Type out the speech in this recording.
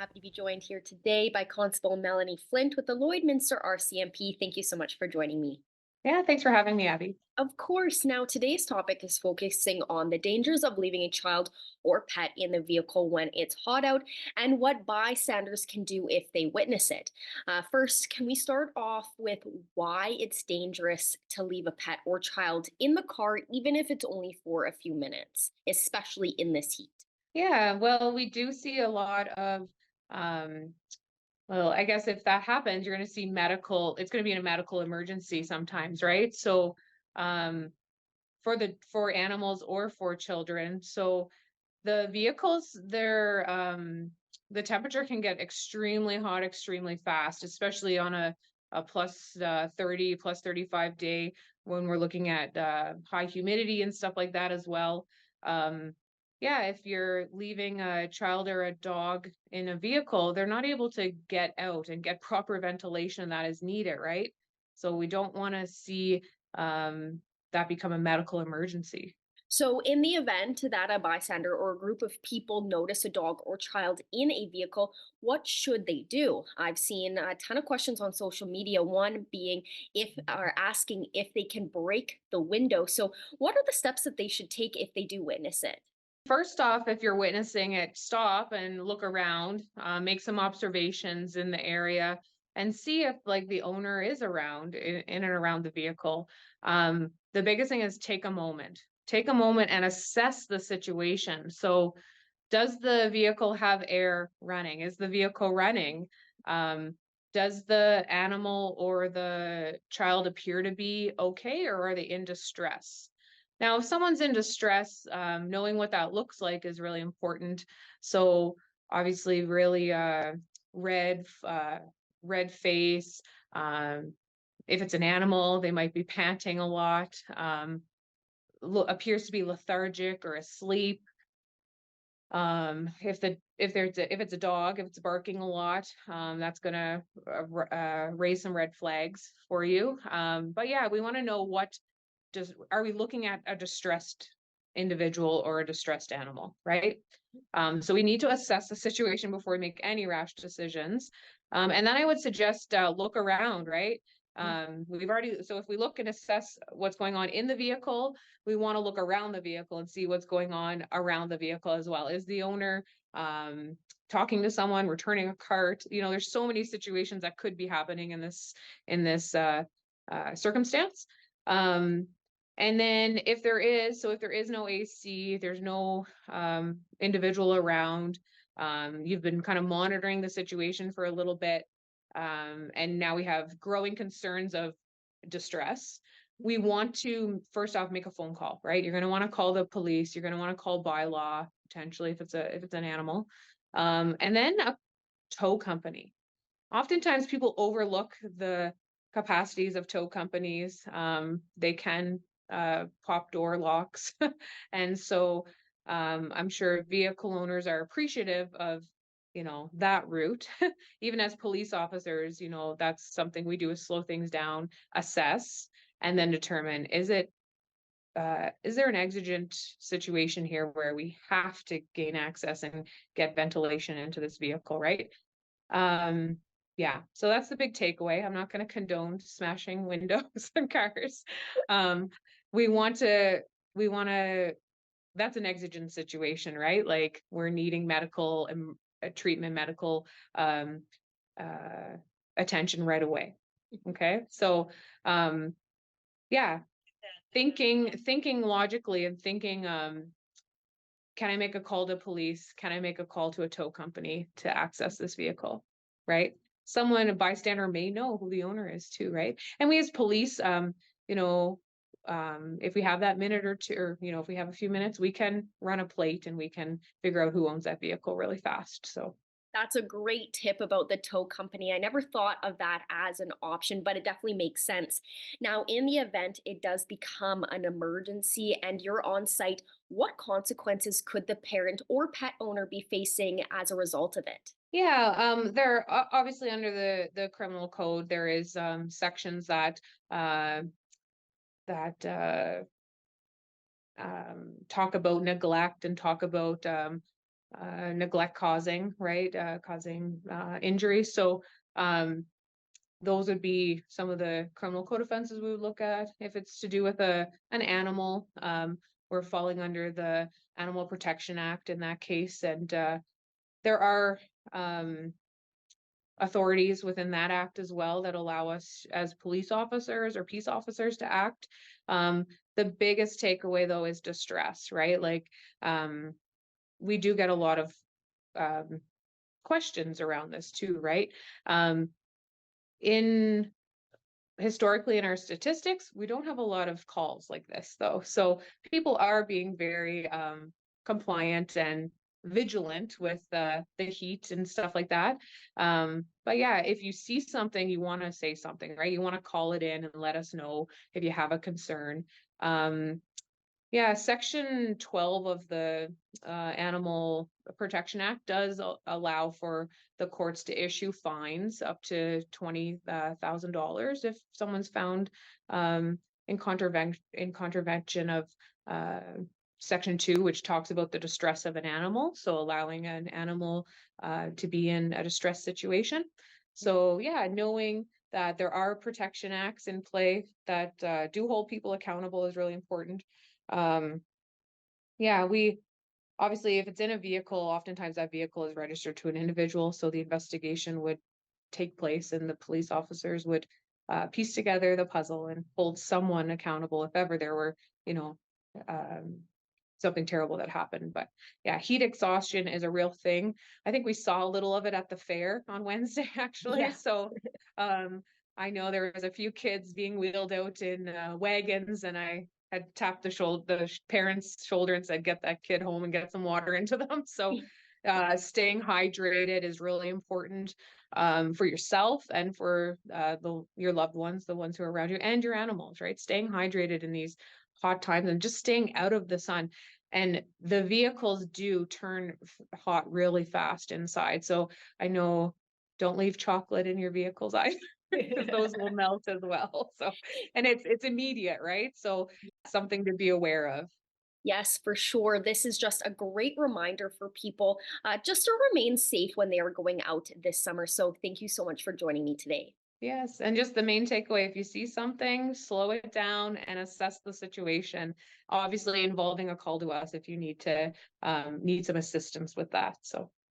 happy to be joined here today by Constable Melanie Flint with the Lloydminster RCMP. Thank you so much for joining me. Yeah, thanks for having me, Abby. Of course, now today's topic is focusing on the dangers of leaving a child or pet in the vehicle when it's hot out and what bystanders can do if they witness it. First, can we start off with why it's dangerous to leave a pet or child in the car, even if it's only for a few minutes, especially in this heat? Yeah, well, we do see a lot of, um, well, I guess if that happens, you're going to see it's going to be in a medical emergency sometimes, right? So, um, for animals or for children. So the vehicles, the temperature can get extremely hot, extremely fast, especially on a plus 30, plus 35 day when we're looking at high humidity and stuff like that as well. Um, yeah, if you're leaving a child or a dog in a vehicle, they're not able to get out and get proper ventilation that is needed, right? So we don't want to see that become a medical emergency. So, in the event that a bystander or a group of people notice a dog or child in a vehicle, what should they do? I've seen a ton of questions on social media, one being if are asking if they can break the window. So, what are the steps that they should take if they do witness it? First off, if you're witnessing it, stop and look around, make some observations in the area, and see if like the owner is around in and around the vehicle. The biggest thing is take a moment and assess the situation. So, does the vehicle have air running? Is the vehicle running? Um, does the animal or the child appear to be okay, or are they in distress? Now, if someone's in distress, knowing what that looks like is really important. So obviously, really red, red face. Um, if it's an animal, they might be panting a lot. Appears to be lethargic or asleep. If it's a dog, if it's barking a lot, that's gonna raise some red flags for you. But yeah, we want to know are we looking at a distressed individual or a distressed animal, right? So we need to assess the situation before we make any rash decisions. And then I would suggest look around, right? So if we look and assess what's going on in the vehicle, we want to look around the vehicle and see what's going on around the vehicle as well. Is the owner talking to someone, returning a cart? There's so many situations that could be happening in this circumstance. And then if there is no AC, there's no individual around, you've been kind of monitoring the situation for a little bit, and now we have growing concerns of distress. We want to first off make a phone call, right? You're going to want to call the police. You're going to want to call by law, potentially if it's an animal, and then a tow company. Oftentimes people overlook the capacities of tow companies. They can pop door locks. And so I'm sure vehicle owners are appreciative of, that route. Even as police officers, that's something we do is slow things down, assess, and then determine, is there an exigent situation here where we have to gain access and get ventilation into this vehicle, right? Yeah, so that's the big takeaway. I'm not going to condone smashing windows and cars. Um, we want to, that's an exigent situation, right? Like we're needing medical treatment, medical uh, attention right away. Okay, so yeah, thinking logically and thinking, can I make a call to police? Can I make a call to a tow company to access this vehicle? Right? A bystander may know who the owner is too, right? And we as police, you know, if we have that minute or two, or, if we have a few minutes, we can run a plate and we can figure out who owns that vehicle really fast. So That's a great tip about the tow company. I never thought of that as an option, but it definitely makes sense. Now, in the event it does become an emergency and you're on site, what consequences could the parent or pet owner be facing as a result of it? yeah, there obviously under the criminal code, there is sections uh, that talk about neglect and talk about neglect causing, right? Causing injury. So um, those would be some of the criminal code offenses we would look at. If it's to do with an animal, we're falling under the Animal Protection Act in that case. And there are authorities within that act as well that allow us as police officers or peace officers to act. The biggest takeaway though is distress, right? Like we do get a lot of um, questions around this too, right? Um, in historically in our statistics, we don't have a lot of calls like this though. So people are being very compliant and vigilant with the heat and stuff like that. But yeah, if you see something, you want to say something, right? You want to call it in and let us know if you have a concern. Um, yeah, Section 12 of the Animal Protection Act does allow for the courts to issue fines up to $20,000 if someone's found in contravention of uh, Section 2, which talks about the distress of an animal, so allowing an animal to be in a distress situation. So yeah, knowing that there are protection acts in play that do hold people accountable is really important. um, yeah, we obviously, if it's in a vehicle, oftentimes that vehicle is registered to an individual, so the investigation would take place and the police officers would piece together the puzzle and hold someone accountable if ever there were, you know, um, something terrible that happened. But yeah, heat exhaustion is a real thing. I think we saw a little of it at the fair on Wednesday, actually. Yeah. So um, I know there was a few kids being wheeled out in wagons, and I had tapped the parents' shoulder and said, "Get that kid home and get some water into them." So staying hydrated is really important for yourself and for your loved ones, the ones who are around you, and your animals, right? Staying hydrated in these hot times and just staying out of the sun. And the vehicles do turn hot really fast inside. So I know, don't leave chocolate in your vehicles either, because those will melt as well. So, and it's immediate, right? So something to be aware of. Yes, for sure. This is just a great reminder for people just to remain safe when they are going out this summer. So, thank you so much for joining me today. Yes, and just the main takeaway, if you see something, slow it down and assess the situation. Obviously involving a call to us if you need some assistance with that. So